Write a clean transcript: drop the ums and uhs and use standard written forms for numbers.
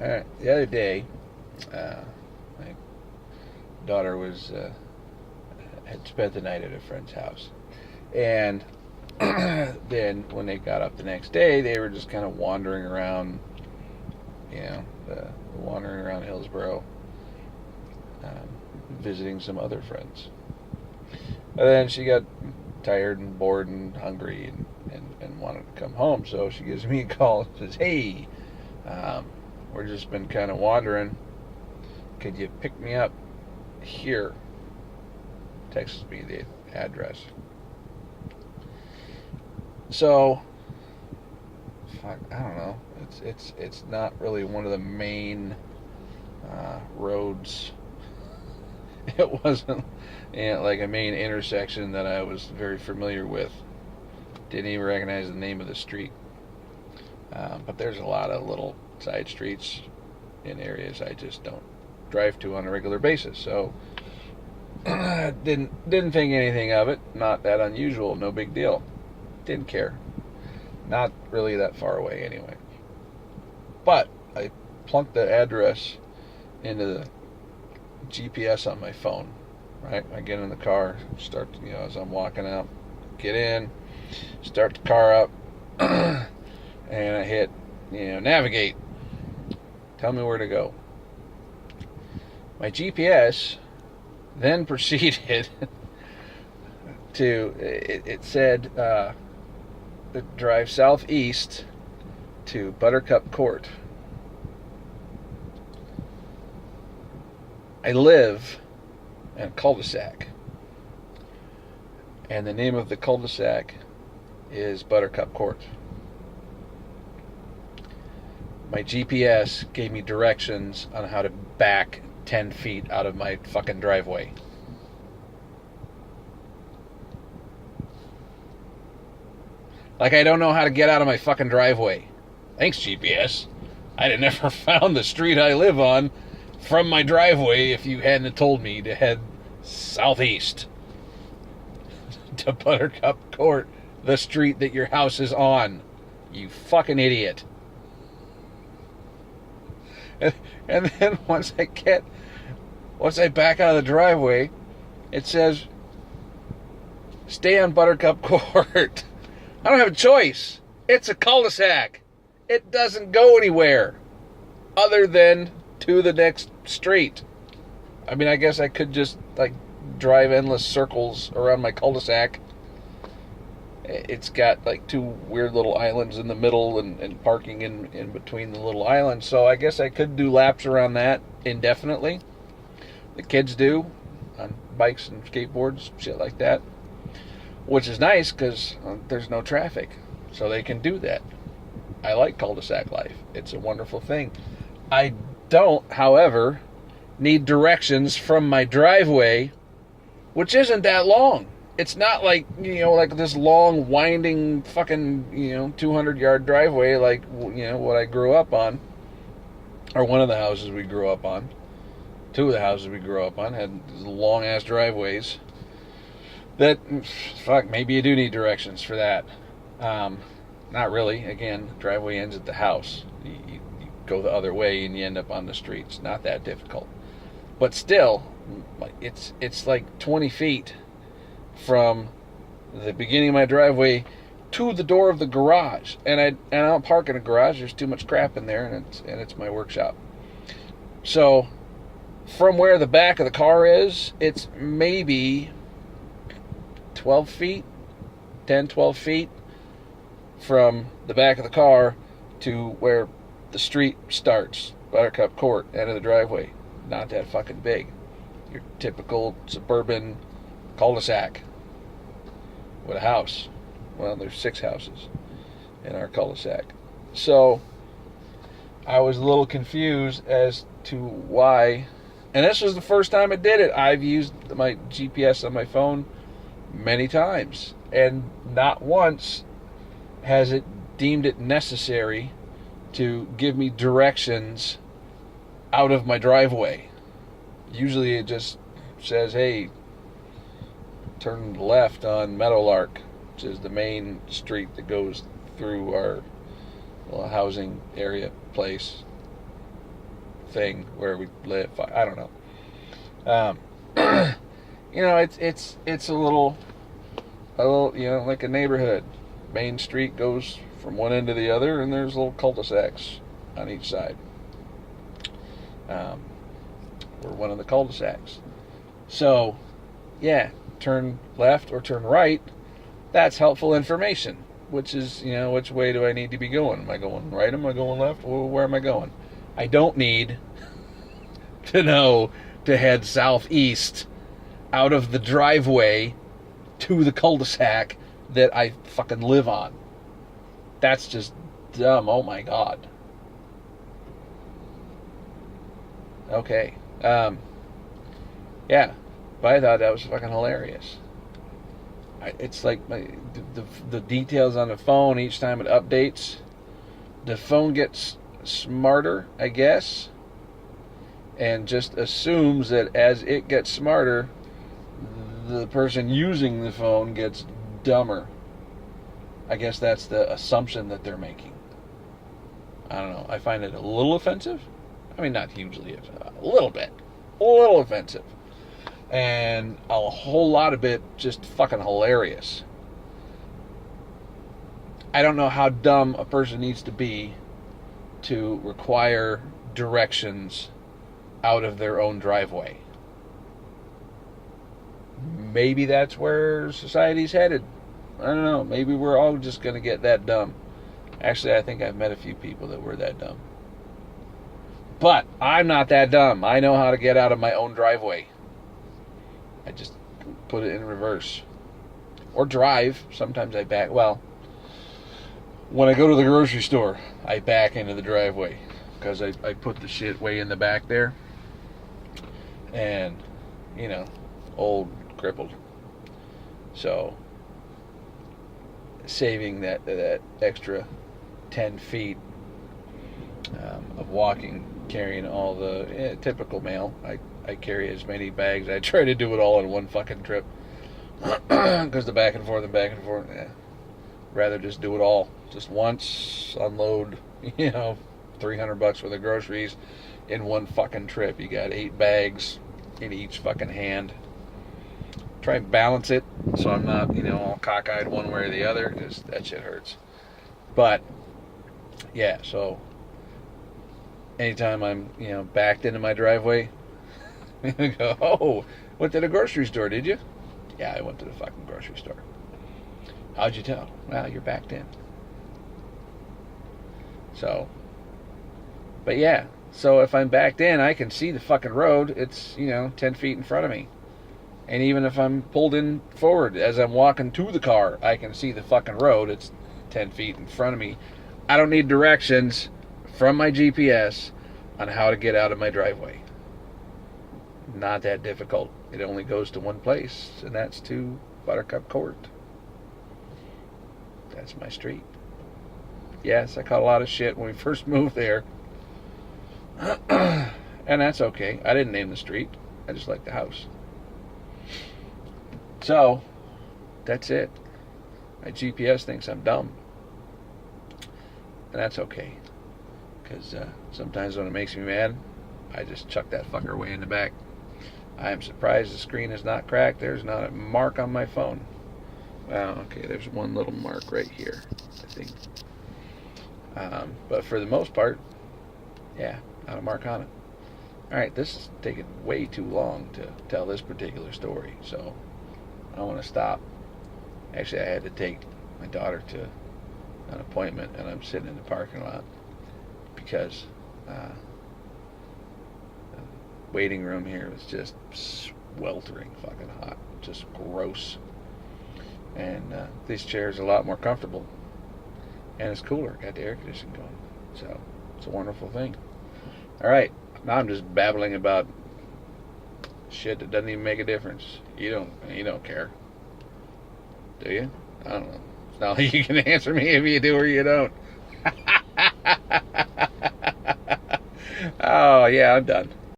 All right. The other day, my daughter was had spent the night at a friend's house, and then when they got up the next day, they were just kind of wandering around, wandering around Hillsboro, um, visiting some other friends. And then she got tired and bored and hungry and wanted to come home, so she gives me a call and says, "Hey, um, we're just been kind of wandering. Could you pick me up here?" Texts me the address. So, fuck, I don't know. It's not really one of the main roads. It wasn't like a main intersection that I was very familiar with. Didn't even recognize the name of the street. But there's a lot of little side streets in areas I just don't drive to on a regular basis. So didn't think anything of it. Not that unusual. No big deal. Didn't care. Not really that far away anyway. But I plunked the address into the GPS on my phone. Right, I get in the car, start as I'm walking out, get in, start the car up, and I hit navigate. Tell me where to go. My GPS then proceeded to it said drive southeast to Buttercup Court. I live in a cul-de-sac, and the name of the cul-de-sac is Buttercup Court. My GPS gave me directions on how to back 10 feet out of my fucking driveway. Like, I don't know how to get out of my fucking driveway. Thanks, GPS. I'd have never found the street I live on from my driveway if you hadn't told me to head southeast to Buttercup Court, the street that your house is on. You fucking idiot. And then once I back out of the driveway, it says, stay on Buttercup Court. I don't have a choice. It's a cul-de-sac. It doesn't go anywhere other than to the next street. I mean, I guess I could just drive endless circles around my cul-de-sac. It's got two weird little islands in the middle and parking in between the little islands. So I guess I could do laps around that indefinitely. The kids do on bikes and skateboards, shit like that. Which is nice because there's no traffic. So they can do that. I like cul-de-sac life. It's a wonderful thing. I don't, however, need directions from my driveway, which isn't that long. It's not like this long, winding, fucking, 200-yard driveway like, what I grew up on. Or one of the houses we grew up on. Two of the houses we grew up on had long-ass driveways. That, fuck, maybe you do need directions for that. Not really. Again, driveway ends at the house. You go the other way and you end up on the street. It's not that difficult. But still, it's like 20 feet from the beginning of my driveway to the door of the garage. And I don't park in a garage. There's too much crap in there, and it's my workshop. So from where the back of the car is, it's maybe 12 feet, 10, 12 feet from the back of the car to where the street starts, Buttercup Court, end of the driveway. Not that fucking big. Your typical suburban cul-de-sac with a house. Well, there's 6 houses in our cul-de-sac. So I was a little confused as to why. And this was the first time I did it. I've used my GPS on my phone many times, and not once has it deemed it necessary to give me directions out of my driveway. Usually it just says, hey, turn left on Meadowlark, which is the main street that goes through our little housing area place. thing where we live. I don't know. It's a little, like a neighborhood. Main street goes from one end to the other, and there's little cul-de-sacs on each side. We're one of the cul-de-sacs. So, yeah, turn left or turn right. That's helpful information. Which is, which way do I need to be going? Am I going right? Am I going left? Where am I going? I don't need to know to head southeast out of the driveway to the cul-de-sac that I fucking live on. That's just dumb. Oh my God. Okay. Yeah. But I thought that was fucking hilarious. It's like the details on the phone each time it updates. The phone gets smarter, I guess, and just assumes that as it gets smarter, the person using the phone gets dumber. I guess that's the assumption that they're making. I don't know. I find it a little offensive. I mean, not hugely, a little bit. A little offensive. And a whole lot of it just fucking hilarious. I don't know how dumb a person needs to be to require directions out of their own driveway. Maybe that's where society's headed. I don't know. Maybe we're all just going to get that dumb. Actually, I think I've met a few people that were that dumb. But I'm not that dumb. I know how to get out of my own driveway. I just put it in reverse. Or drive. Sometimes I back. Well, when I go to the grocery store, I back into the driveway. Because I put the shit way in the back there. And, old, crippled. So, saving that extra 10 feet of walking, carrying all the typical mail. I carry as many bags. I try to do it all in one fucking trip. Because the back and forth, rather just do it all. Just once, unload, $300 worth of groceries in one fucking trip. You got 8 bags in each fucking hand. Try and balance it so I'm not, all cockeyed one way or the other, because that shit hurts. But, yeah, so anytime I'm, backed into my driveway, I go, oh, went to the grocery store, did you? Yeah, I went to the fucking grocery store. How'd you tell? Well, you're backed in. So, but yeah, so if I'm backed in, I can see the fucking road. It's, 10 feet in front of me. And even if I'm pulled in forward as I'm walking to the car, I can see the fucking road. It's 10 feet in front of me. I don't need directions from my GPS on how to get out of my driveway. Not that difficult. It only goes to one place, and that's to Buttercup Court. That's my street. Yes, I caught a lot of shit when we first moved there. And that's okay. I didn't name the street. I just like the house. So, that's it. My GPS thinks I'm dumb. And that's okay. Because sometimes when it makes me mad, I just chuck that fucker way in the back. I am surprised the screen is not cracked. There's not a mark on my phone. Well, okay, there's one little mark right here, I think. But for the most part, yeah, not a mark on it. Alright, this is taking way too long to tell this particular story, so I want to stop. Actually, I had to take my daughter to an appointment, and I'm sitting in the parking lot because the waiting room here was just sweltering fucking hot, just gross. And these chairs are a lot more comfortable, and it's cooler. Got the air conditioning going, so it's a wonderful thing. All right, now I'm just babbling about shit that doesn't even make a difference. You don't care, do you? I don't know. It's not like you can answer me if you do or you don't. Oh yeah, I'm done.